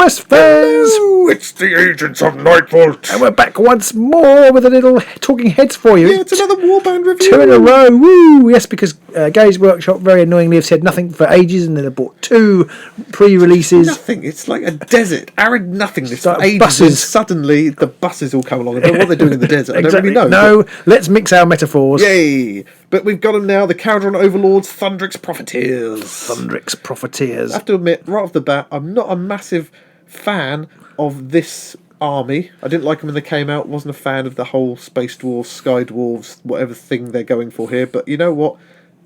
Christmas, fans! Hello, it's the Agents of Nightvault. And we're back once more with a little talking heads for you. Yeah, it's another Warband review. 2 in a row, woo! Yes, because Games Workshop very annoyingly have said nothing for ages, and then they bought 2 pre-releases. Nothing. It's like a desert, arid nothingness Like for ages. buses. And suddenly the buses all come along. I don't know what they're doing in the desert. Exactly. I don't really know. No, let's mix our metaphors. Yay! But we've got them now. The Caradron Overlords, Thundrik's Profiteers. Thundrik's Profiteers. I have to admit, right off the bat, I'm not a massive fan of this army. I didn't like them when they came out. Wasn't a fan of the whole Space Dwarves, Sky Dwarves, whatever thing they're going for here. But you know what?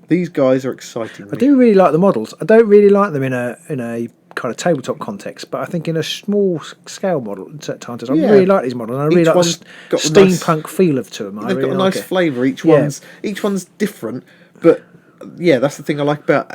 These guys are exciting. I do really like the models. I don't really like them in a kind of tabletop context, but I think in a small scale model at times, I really like these models. And I really like the steampunk feel to them. They've got a nice flavour. Each one's different, but yeah, that's the thing I like about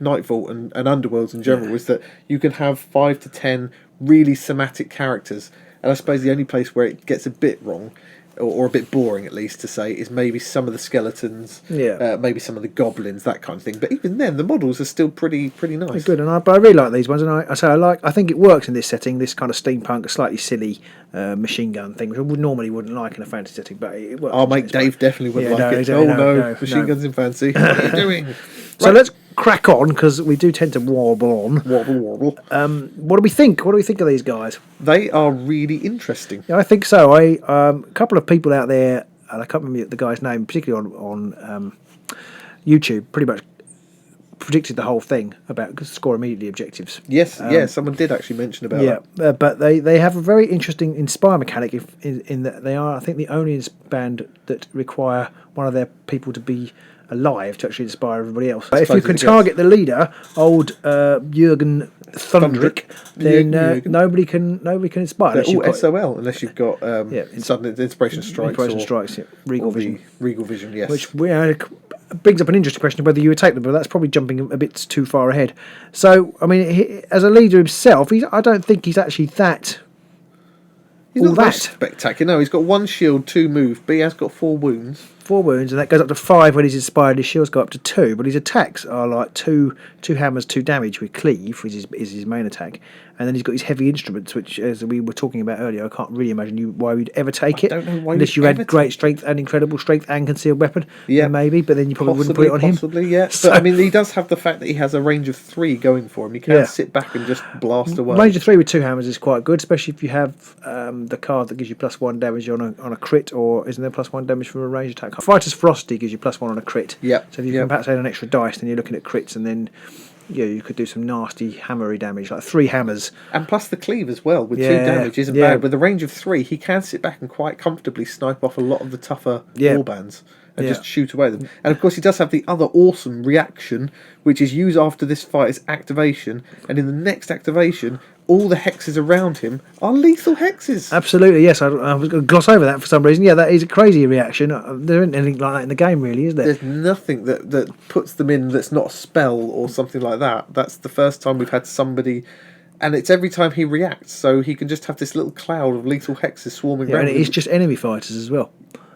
Nightvault and Underworlds in general is that you can have 5 to 10 really thematic characters, and I suppose the only place where it gets a bit wrong, or a bit boring at least to say, is maybe some of the skeletons, maybe some of the goblins, that kind of thing. But even then, the models are still pretty nice. They're good, but I really like these ones, and I think it works in this setting. This kind of steampunk, slightly silly machine gun thing, which I normally wouldn't like in a fantasy setting, but it works. Our mate Dave definitely wouldn't like it. Exactly, no, machine guns in fancy. What are you doing? So let's crack on, because we do tend to warble on. Wobble. What do we think? What do we think of these guys? They are really interesting. Yeah, I think so. A couple of people out there, and I can't remember the guy's name, particularly on YouTube, pretty much predicted the whole thing about score immediately objectives. Yes, someone did actually mention about that. But they have a very interesting inspire mechanic in that they are, I think, the only band that require one of their people to be alive to actually inspire everybody else. If you can target the leader, old Jürgen Thundrik, then nobody can inspire. They're all SOL unless you've got sudden inspiration strikes. Regal Vision. Regal Vision, yes. Which brings up an interesting question of whether you would take them, but that's probably jumping a bit too far ahead. So, I mean, as a leader himself, I don't think he's actually that. He's not that spectacular. No, he's got 1 shield, 2 move, but he has got 4 wounds. 4 wounds, and that goes up to 5 when he's inspired. His shields go up to 2, but his attacks are like two hammers, 2 damage with cleave, which is his main attack. And then he's got his heavy instruments, which, as we were talking about earlier, I can't really imagine why you'd ever take it. I don't know why unless you had great strength and incredible strength and concealed weapon. Yeah, maybe, but then you probably wouldn't put it on him. Possibly, yeah. So, but I mean, he does have the fact that he has a range of 3 going for him. He can sit back and just blast away. Range of 3 with 2 hammers is quite good, especially if you have the card that gives you +1 damage on a crit, or isn't there +1 damage from a ranged attack? Fighter's Frosty gives you +1 on a crit. Yeah. So if you can perhaps add an extra dice, then you're looking at crits, and then you could do some nasty hammery damage, like 3 hammers. And plus the cleave as well, with 2 damage isn't bad. With a range of 3, he can sit back and quite comfortably snipe off a lot of the tougher warbands and just shoot away them. And of course he does have the other awesome reaction, which is use after this fighter's activation, and in the next activation, all the hexes around him are lethal hexes. Absolutely, yes. I was going to gloss over that for some reason. Yeah, that is a crazy reaction. There isn't anything like that in the game, really, is there? There's nothing that puts them in that's not a spell or something like that. That's the first time we've had somebody, and it's every time he reacts, so he can just have this little cloud of lethal hexes swarming around. And it is just enemy fighters as well.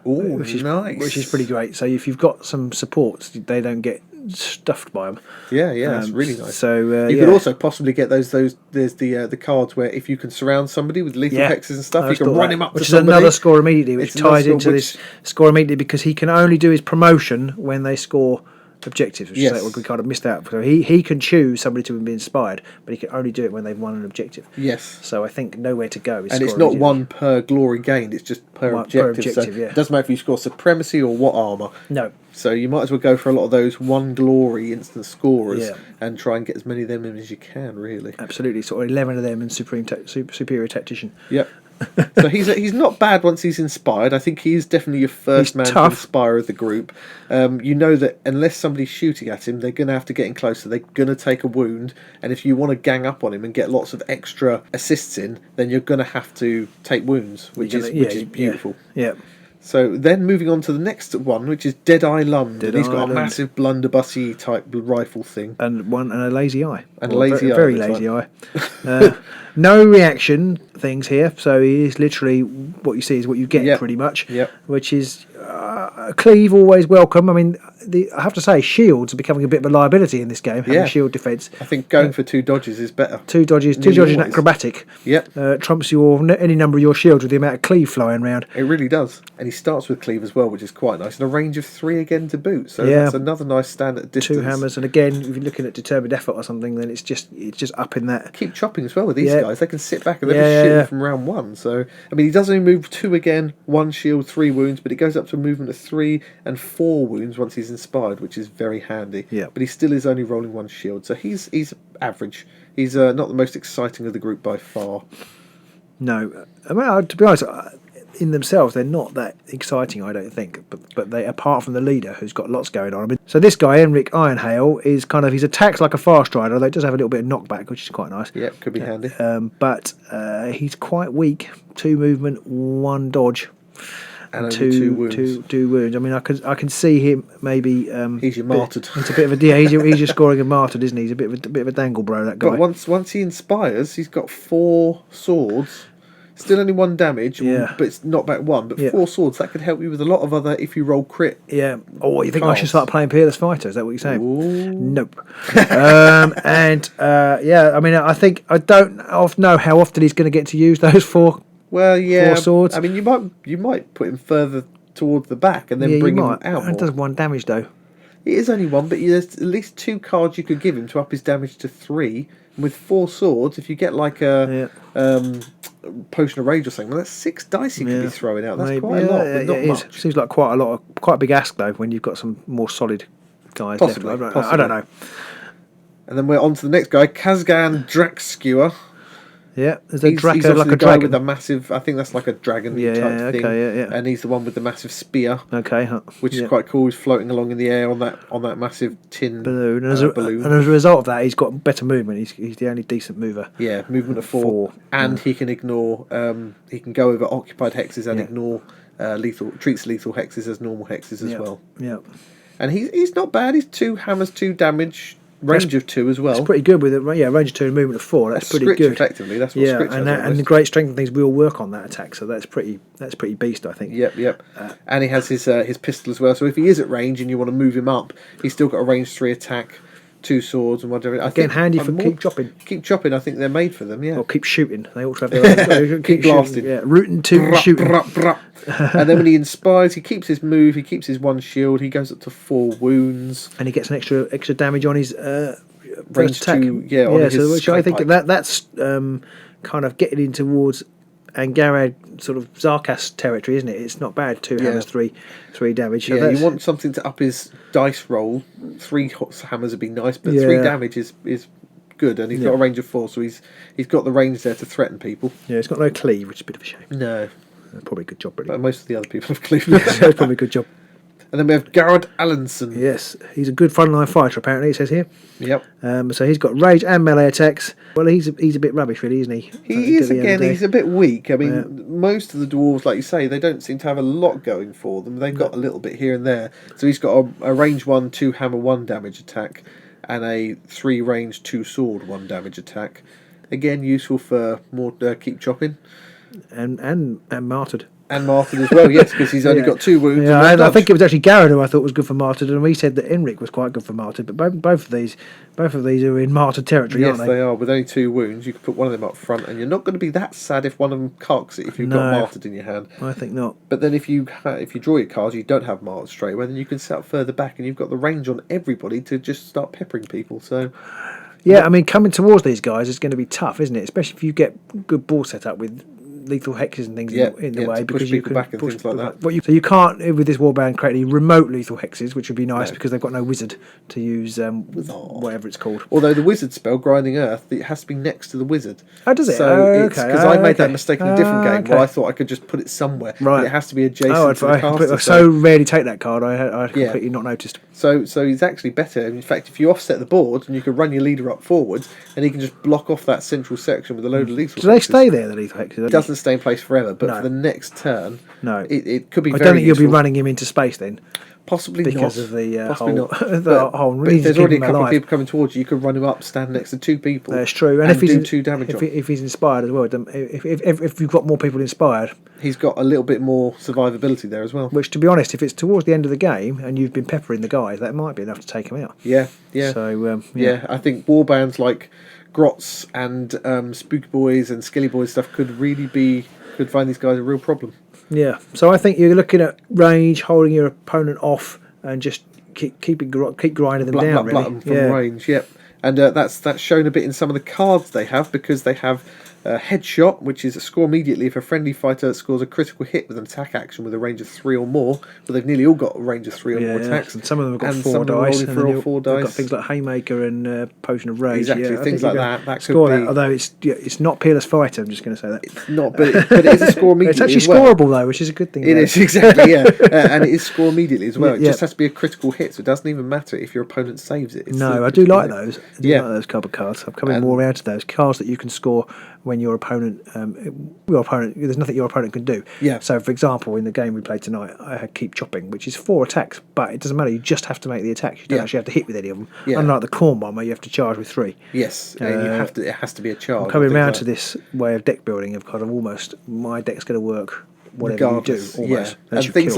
Ooh, which is nice. Which is pretty great. So if you've got some supports, they don't get stuffed by them. Yeah, that's really nice. So you could also possibly get those. There's the cards where if you can surround somebody with lethal hexes and stuff, you can run him up to somebody. Which is another score immediately, which ties into this score immediately, because he can only do his promotion when they score objectives, which is what we kind of missed out. So he can choose somebody to be inspired, but he can only do it when they've won an objective. Yes. So I think nowhere to go is, and it's not 1 per glory gained, it's just per objective. So it doesn't matter if you score supremacy or what armour. No. So you might as well go for a lot of those 1 glory instant scorers and try and get as many of them in as you can, really. Absolutely. Sort of 11 of them and superior tactician. Yep. So he's not bad once he's inspired. I think he's definitely your first man to inspire of the group. You know that unless somebody's shooting at him, they're going to have to get in closer. They're going to take a wound, and if you want to gang up on him and get lots of extra assists in, then you're going to have to take wounds, which is beautiful. Yeah. So then moving on to the next one, which is Deadeye Lund. He's got a massive blunderbussy type rifle thing. And a lazy eye. And a lazy eye. Very lazy eye. No reaction things here. So he is literally, what you see is what you get, pretty much. Yep. Which is cleave, always welcome. I mean, I have to say, shields are becoming a bit of a liability in this game. Having shield defence. I think going for 2 dodges is better. 2 dodges and acrobatic. Yep. Trumps any number of your shields with the amount of cleave flying around. It really does. And he starts with cleave as well, which is quite nice. And a range of 3 again to boot. So that's another nice stand at distance. 2 hammers, and again, if you're looking at determined effort or something, then it's just up in that. Keep chopping as well with these guys. They can sit back and they'll be shooting from round 1. So I mean, he does only move 2 again, 1 shield, 3 wounds, but it goes up to a movement of 3 and 4 wounds once he's inspired, which is very handy. Yeah. But he still is only rolling 1 shield, so he's average. He's not the most exciting of the group by far. No, I mean, to be honest, in themselves they're not that exciting, I don't think. But they, apart from the leader who's got lots going on. I mean, so this guy Thundrik Ironhale is his attacks like a fast rider, although it does have a little bit of knockback, which is quite nice. Yeah, could be handy. But he's quite weak. 2 movement, 1 dodge. And 2 wounds. 2 wounds. I mean, I can see him maybe. He's your martyred. It's a bit of a he's just scoring a martyred, isn't he? He's a bit of a dangle bro, that guy. But once he inspires, he's got 4 swords. Still only 1 damage, but it's not back 1. But 4 swords, that could help you with a lot of other if you roll crit. Yeah. Oh, you think I should start playing Peerless Fighter? Is that what you're saying? Ooh. Nope. I mean, I don't know how often he's going to get to use those 4. Well, yeah. 4 swords. I mean, you might put him further towards the back and then bring him out more. It does 1 damage though. It is only 1, but there's at least 2 cards you could give him to up his damage to 3. And with 4 swords, if you get like a potion of rage or something, well, that's 6 dice you could be throwing out. That's quite a lot, but not much. Seems like quite a big ask though when you've got some more solid guys. Possibly. I don't know. And then we're on to the next guy, Kaz Gann Drakskewer. Yeah, there's a he's like the a guy dragon with a massive. I think that's like a dragon type thing. And he's the one with the massive spear. Which is quite cool. He's floating along in the air on that massive tin balloon. And as a result of that, he's got better movement. He's the only decent mover. Yeah, movement of 4. And he can ignore. He can go over occupied hexes and ignore treats lethal hexes as normal hexes as well. Yeah, and he's not bad. He's 2 hammers, 2 damage. Range of 2 as well. It's pretty good with it. Yeah, range of 2 and movement of 4. That's pretty good. Effectively, that's what Scritch does. And the great strength things will work on that attack. So that's pretty beast, I think. Yep. And he has his pistol as well. So if he is at range and you want to move him up, he's still got a range 3 attack, 2 swords and whatever. Again, handy for keep chopping. Keep chopping. I think they're made for them. Yeah. Or keep shooting. They also have their own. Keep blasting. Yeah, rooting 2 shooting. And then when he inspires, he keeps his move. He keeps his 1 shield. He goes up to 4 wounds, and he gets an extra damage on his. Range attack. 2, so which I think that's kind of getting in towards and Garrard sort of Zarkas territory, isn't it? It's not bad. 2 hammers, 3 damage. So you want something to up his dice roll. 3 hammers would be nice, but 3 damage is good, and he's got a range of 4, so he's got the range there to threaten people. Yeah, he's got no cleave, which is a bit of a shame. No, probably a good job, really. But most of the other people have cleave. It's probably a good job. And then we have Garrard Allanson. Yes, he's a good frontline fighter, apparently, it says here. Yep. So he's got rage and melee attacks. Well, he's a bit rubbish, really, isn't he? He is, again, he's a bit weak. I mean, most of the dwarves, like you say, they don't seem to have a lot going for them. They've got a little bit here and there. So he's got a range 1, 2 hammer, 1 damage attack, and a 3 range, 2 sword, 1 damage attack. Again, useful for more keep chopping. And martyred. And martyred as well, yes, because he's only got 2 wounds. Yeah, I think it was actually Garrard who I thought was good for martyred, and we said that Thundrik was quite good for martyred. But both of these are in martyred territory, aren't they? Yes, they are. With only 2 wounds, you could put one of them up front, and you're not going to be that sad if one of them carks it if you've got martyred in your hand. I think not. But then if you draw your cards, you don't have martyred straight away, then you can set up further back, and you've got the range on everybody to just start peppering people. So. Yeah, I mean, coming towards these guys is going to be tough, isn't it? Especially if you get good ball set up with lethal hexes and things in the way, because you can back and push things like that. So you can't, with this warband, create any remote lethal hexes, which would be nice because they've got no wizard to use whatever it's called. Although the wizard spell, Grinding Earth, it has to be next to the wizard. Oh, does it? So because I made that mistake in a different game where I thought I could just put it somewhere, but it has to be adjacent to the caster. I so rarely take that card. I completely not noticed. So he's actually better. In fact, if you offset the board and you can run your leader up forwards, and he can just block off that central section with a load of lethal. Do they stay there, the lethal hexes? It doesn't stay in place forever, but for the next turn, it could be. I don't think you'll be running him into space then. Possibly because not. of the Possibly whole, not. but if there's already a couple of alive. people coming towards you, you could run him up, stand next to 2 people. That's true. And if he's do 2 damage on. if he's inspired as well, if you've got more people inspired, he's got a little bit more survivability there as well. Which, to be honest, if it's towards the end of the game and you've been peppering the guys, that might be enough to take them out. Yeah. So yeah, I think warbands like Grots and Spooky Boys and Skilly Boys stuff could find these guys a real problem. Yeah, so I think you're looking at range, holding your opponent off, and just keep grinding them down. Really, them from range. Yep, and that's shown a bit in some of the cards they have, because they have Headshot, which is a score immediately if a friendly fighter scores a critical hit with an attack action with a range of 3 or more. But they've nearly all got a range of 3 or more attacks. And some of them have got and 4 dice. And 3 or 4 dice. They've got things like Haymaker and Potion of Rage. Exactly, things like that. That could score be. Although it's not Peerless Fighter, I'm just going to say that. It's not, but it is a score immediately. It's actually scoreable though, which is a good thing. It is, exactly, yeah. And it is score immediately as well. It just has to be a critical hit, so it doesn't even matter if your opponent saves it. I do like those. I do like those couple of cards. I'm coming more around to those cards that you can score when your opponent, there's nothing your opponent can do. Yeah. So, for example, in the game we played tonight, I had Keep Chopping, which is 4 attacks, but it doesn't matter. You just have to make the attacks. You don't actually have to hit with any of them. Yeah. Unlike the Corn Bomber, you have to charge with 3. Yes, and it has to be a charge. I'm coming around to this way of deck building of kind of almost my deck's going to work whatever you do, almost. Yeah. And things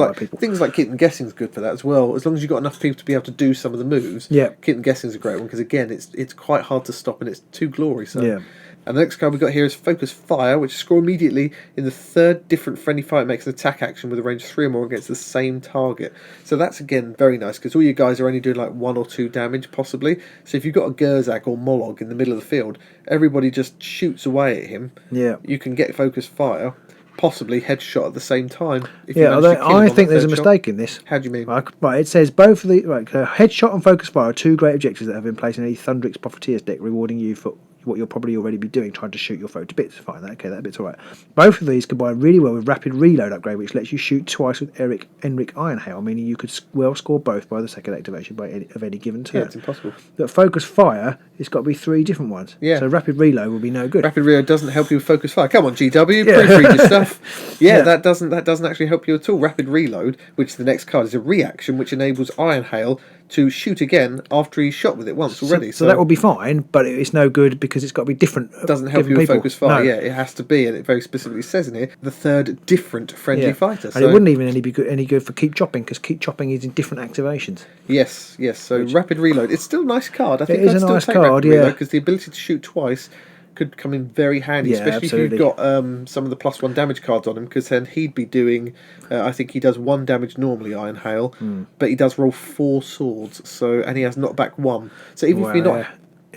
like Keep Them Guessing is good for that as well. As long as you've got enough people to be able to do some of the moves. Yeah. Keep Them Guessing is a great one, because again, it's quite hard to stop and it's too glory. So. Yeah. And the next card we've got here is Focus Fire, which is score immediately in the 3rd different friendly fight makes an attack action with a range of 3 or more against the same target. So that's, again, very nice, because all you guys are only doing like 1 or 2 damage, possibly. So if you've got a Gerzak or Mollog in the middle of the field, everybody just shoots away at him. Yeah. You can get Focus Fire, possibly Headshot at the same time. I think there's a mistake in this. How do you mean? Right, it says both of the Headshot and Focus Fire are 2 great objectives that have been placed in any Thundrik's Profiteers deck, rewarding you for what you'll probably already be doing, trying to shoot your foe to bits. Fine, that bit's alright. Both of these combine really well with Rapid Reload upgrade, which lets you shoot twice with Enric Ironhale, meaning you could score both by the second activation of any given turn. Yeah, it's impossible. But Focus Fire, it's got to be 3 different ones. Yeah. So Rapid Reload will be no good. Rapid Reload doesn't help you with Focus Fire. Come on, GW, proofread your stuff. Yeah, that doesn't actually help you at all. Rapid Reload, which the next card is a reaction, which enables Ironhale to shoot again after he's shot with it once already. So that will be fine, but it's no good because it's got to be different. It doesn't help you with Focus Fire. No. Yeah, it has to be, and it very specifically says in here, the 3rd different friendly fighter. And it wouldn't even be any good for Keep Chopping, because Keep Chopping is in different activations. Yes. So Rapid Reload, it's still a nice card. I think it is a nice card, because the ability to shoot twice could come in very handy, especially absolutely. if you've got some of the +1 damage cards on him, because then he'd be doing, I think he does 1 damage normally, Ironhale, but he does roll 4 swords, and he has knockback 1. So even if you're not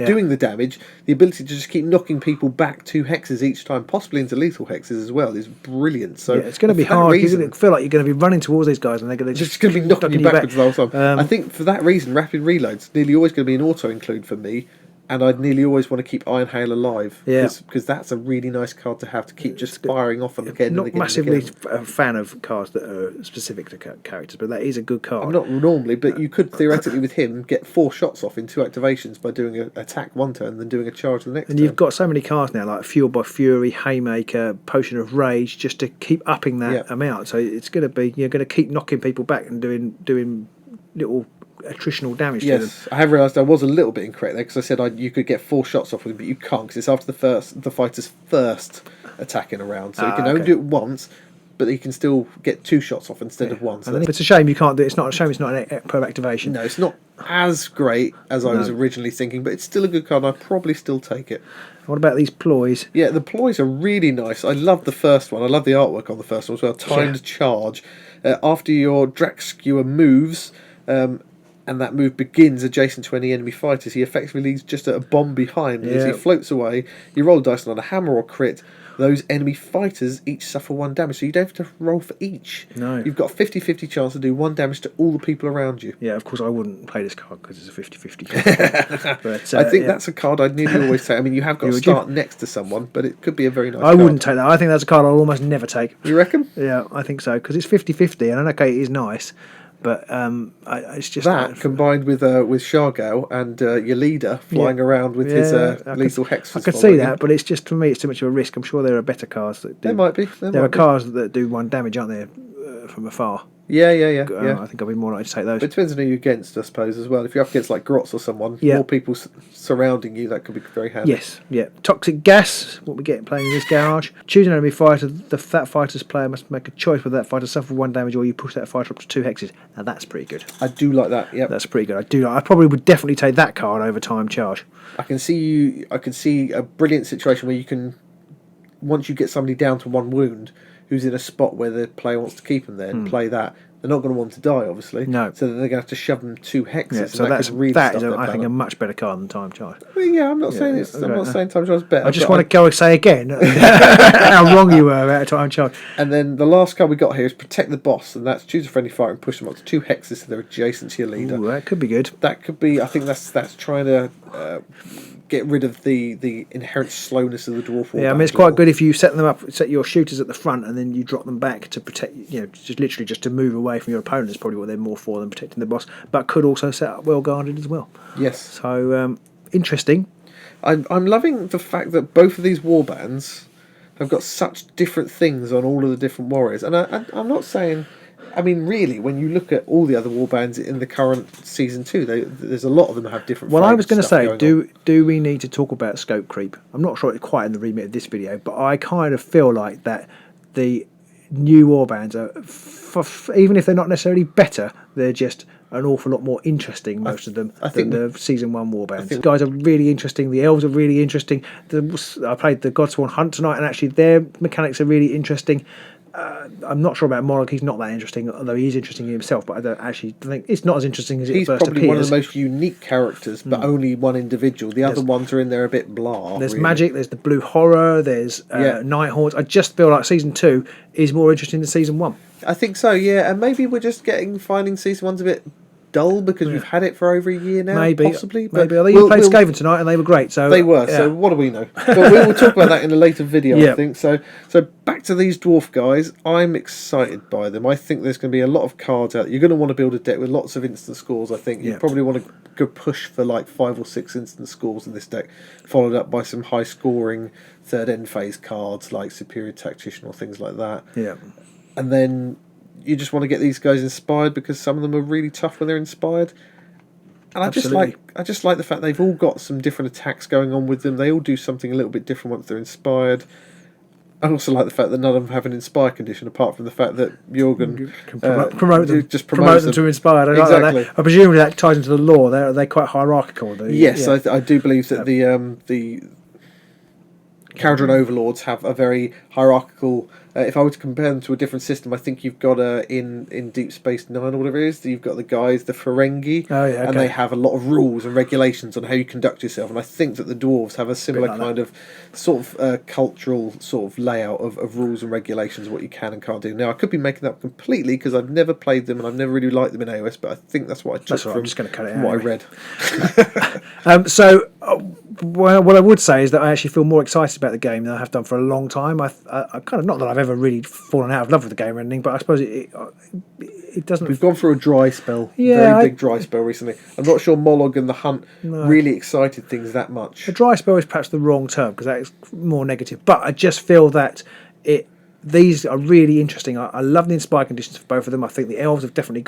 doing the damage, the ability to just keep knocking people back 2 hexes each time, possibly into lethal hexes as well, is brilliant. So it's going to be hard. You're going to feel like you're going to be running towards these guys, and they're going to just going to be knocking you backwards the whole time. I think for that reason, Rapid Reload's nearly always going to be an auto include for me. And I'd nearly always want to keep Ironhale alive, because that's a really nice card to have to keep just firing off them again. Not massively a fan of cards that are specific to characters, but that is a good card. I'm not normally, but you could theoretically with him get 4 shots off in 2 activations by doing an attack one turn and then doing a charge the next. And you've got so many cards now, like Fueled by Fury, Haymaker, Potion of Rage, just to keep upping that amount. So it's going to be you're going to keep knocking people back and doing little attritional damage to them. I have realised I was a little bit incorrect there, because I said you could get 4 shots off with him, but you can't, because it's after the fighter's first attack in a round, so you can only do it once, but you can still get 2 shots off instead of 1. So it's a shame you can't do it. It's not a shame it's not an per activation. No, it's not as great as I was originally thinking, but it's still a good card, and I'd probably still take it. What about these ploys? Yeah, the ploys are really nice. I love the first one. I love the artwork on the first one as well. Timed charge. After your Drax Skewer moves, and that move begins adjacent to any enemy fighters, he effectively leaves just a bomb behind. As he floats away, you roll a dice on a hammer or crit. Those enemy fighters each suffer 1 damage, so you don't have to roll for each. No. You've got a 50-50 chance to do 1 damage to all the people around you. Yeah, of course I wouldn't play this card because it's a 50-50 but I think that's a card I'd nearly always take. I mean, you have got to start next to someone, but it could be a very nice card. I wouldn't take that. I think that's a card I'll almost never take. You reckon? Yeah, I think so, because it's 50-50, and okay, it is nice. But it's just that combined with Shargale and your leader flying around with his lethal hex. I could see that, but it's just, for me, it's too much of a risk. I'm sure there are better cards that do. There might be. There are cards that do 1 damage, aren't there, from afar? Yeah. I think I'll be more likely to take those. But it depends on who you're against, I suppose, as well. If you're up against like Grots or someone, more people surrounding you, that could be very handy. Yes, yeah. Toxic gas, what we get playing in this garage. Choose an enemy fighter. That fighter's player must make a choice whether that fighter suffer 1 damage or you push that fighter up to 2 hexes. Now that's pretty good. I do like that. Yeah, that's pretty good. I probably would definitely take that card over time charge. I can see a brilliant situation where you can, once you get somebody down to 1 wound, who's in a spot where the player wants to keep them there, and play that. They're not going to want to die, obviously. No. So then they're going to have to shove them 2 hexes. Yeah, so that is, I think, a much better card than time charge. Well, yeah, I'm not saying I'm not saying time charge is better. I just want to go and say again how wrong you were about time charge. And then the last card we got here is Protect the Boss, and that's choose a friendly fighter and push them up to 2 hexes so they're adjacent to your leader. Ooh, that could be good. That could be. I think that's trying to get rid of the inherent slowness of the dwarf. Yeah, I mean it's quite good if you set your shooters at the front and then you drop them back to protect. Just literally just to move away from your opponent is probably what they're more for than protecting the boss. But could also set up well guarded as well. Yes. So interesting. I'm loving the fact that both of these warbands have got such different things on all of the different warriors, and I'm not saying. I mean, really, when you look at all the other warbands in the current season 2, there's a lot of them that have different. Well, I was going to say, do we need to talk about scope creep? I'm not sure it's quite in the remit of this video, but I kind of feel like that the new warbands are, even if they're not necessarily better, they're just an awful lot more interesting, most of them, than the season 1 warbands. The guys are really interesting. The elves are really interesting. I played the Godsworn Hunt tonight, and actually their mechanics are really interesting. I'm not sure about Morag. He's not that interesting, although he is interesting in himself. But I don't actually think it's not as interesting as it first appears. He's probably one of the most unique characters, but only one individual. The other ones are in there a bit blah. There's magic. There's the blue horror. There's Nighthawks. I just feel like season 2 is more interesting than season 1. I think so. Yeah, and maybe we're just finding season 1's a bit dull because we've had it for over a year now, possibly. But maybe. You played Skaven tonight and they were great. So they were. So what do we know? But we will talk about that in a later video, I think. So back to these dwarf guys. I'm excited by them. I think there's going to be a lot of cards out. You're going to want to build a deck with lots of instant scores. I think you probably want to go push for like 5 or 6 instant scores in this deck, followed up by some high scoring third end phase cards like Superior Tactician or things like that. Yeah, and then you just want to get these guys inspired because some of them are really tough when they're inspired. And I just like the fact they've all got some different attacks going on with them. They all do something a little bit different once they're inspired. I also like the fact that none of them have an inspire condition, apart from the fact that Jorgen can promote them to inspired. Exactly. I presume that ties into the lore. They're quite hierarchical. Yes, I do believe that the Kharadron Overlords have a very hierarchical. If I were to compare them to a different system, I think you've got in Deep Space Nine or whatever it is, you've got the guys, the Ferengi, and they have a lot of rules and regulations on how you conduct yourself. And I think that the dwarves have a similar kind of sort of cultural sort of layout of rules and regulations of what you can and can't do. Now, I could be making that up completely because I've never played them and I've never really liked them in AOS, but I think that's what I took from what I read. Well, what I would say is that I actually feel more excited about the game than I have done for a long time. I kind of, not that I've ever really fallen out of love with the game or anything, but I suppose it doesn't. We've gone through a dry spell, very big dry spell recently. I'm not sure Mollog and the Hunt really excited things that much. A dry spell is perhaps the wrong term because that is more negative, but I just feel that these are really interesting. I love the inspire conditions for both of them. I think the elves have definitely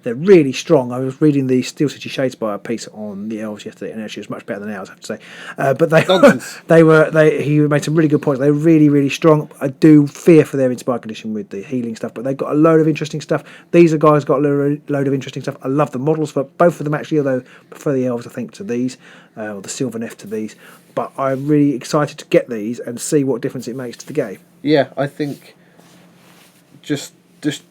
they're really strong. I was reading the Steel City Shadespire piece on the elves yesterday, and actually it was much better than ours, I have to say. But he made some really good points. They're really, really strong. I do fear for their inspire condition with the healing stuff, but they've got a load of interesting stuff. These are guys got a load of interesting stuff. I love the models for both of them actually, although I prefer the elves, I think, to these, or the Sylvaneth to these. But I'm really excited to get these and see what difference it makes to the game. Yeah, I think just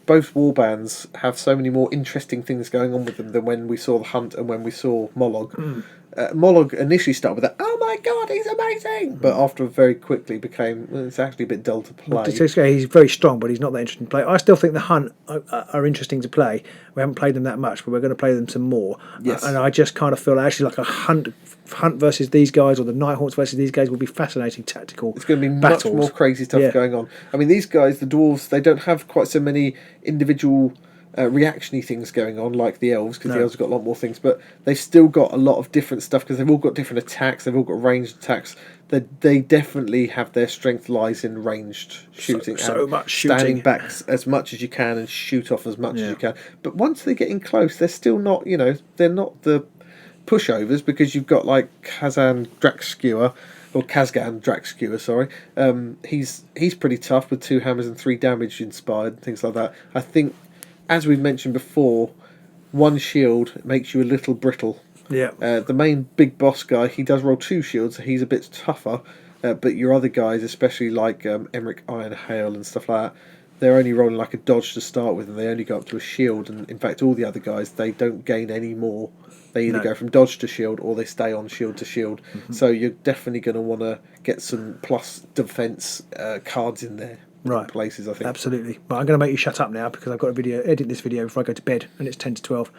both warbands have so many more interesting things going on with them than when we saw the Hunt and when we saw Mollog. Mollog initially started with that, oh my god, he's amazing! But after very quickly became, it's actually a bit dull to play. He's very strong, but he's not that interesting to play. I still think the Hunt are interesting to play. We haven't played them that much, but we're going to play them some more. Yes. And I just kind of feel actually like a Hunt versus these guys, or the Nighthawks versus these guys, will be fascinating tactical battles. It's going to be much more crazy stuff going on. I mean, these guys, the dwarves, they don't have quite so many individual reactionary things going on, like the elves, because the elves have got a lot more things, but they've still got a lot of different stuff, because they've all got different attacks, they've all got ranged attacks. They definitely have their strength lies in ranged shooting. So much shooting. Standing back as much as you can and shoot off as much as you can. But once they get in close, they're still not, they're not the pushovers, because you've got like Kaz Gann Draxskewer, sorry. He's pretty tough with 2 hammers and 3 damage inspired and things like that. I think, as we've mentioned before, 1 shield makes you a little brittle. Yeah. The main big boss guy, he does roll 2 shields, so he's a bit tougher. But your other guys, especially like Emmerich Ironhale and stuff like that, they're only rolling like a dodge to start with, and they only go up to a shield. And in fact, all the other guys, they don't gain any more. They either go from dodge to shield, or they stay on shield to shield. Mm-hmm. So you're definitely going to want to get some plus defense cards in there. Right. Places, I think. Absolutely. Well, I'm going to make you shut up now, because I've got to edit this video before I go to bed, and it's 10 to 12.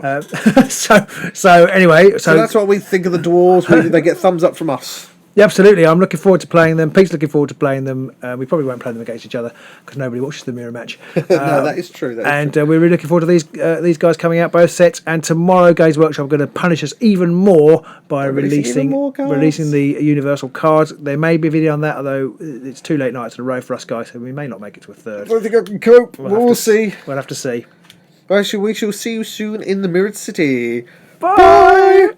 Oh, so anyway. So that's what we think of the dwarves. They get thumbs up from us. Yeah, absolutely. I'm looking forward to playing them. Pete's looking forward to playing them. We probably won't play them against each other, because nobody watches the mirror match. No, that is true. We're really looking forward to these guys coming out, both sets. And tomorrow, Games Workshop are going to punish us even more by releasing the Universal cards. There may be a video on that, although it's 2 late nights in a row for us guys, so we may not make it to a third. I don't think I can cope. We'll see. We'll have to see. We shall see you soon in the Mirrored City. Bye!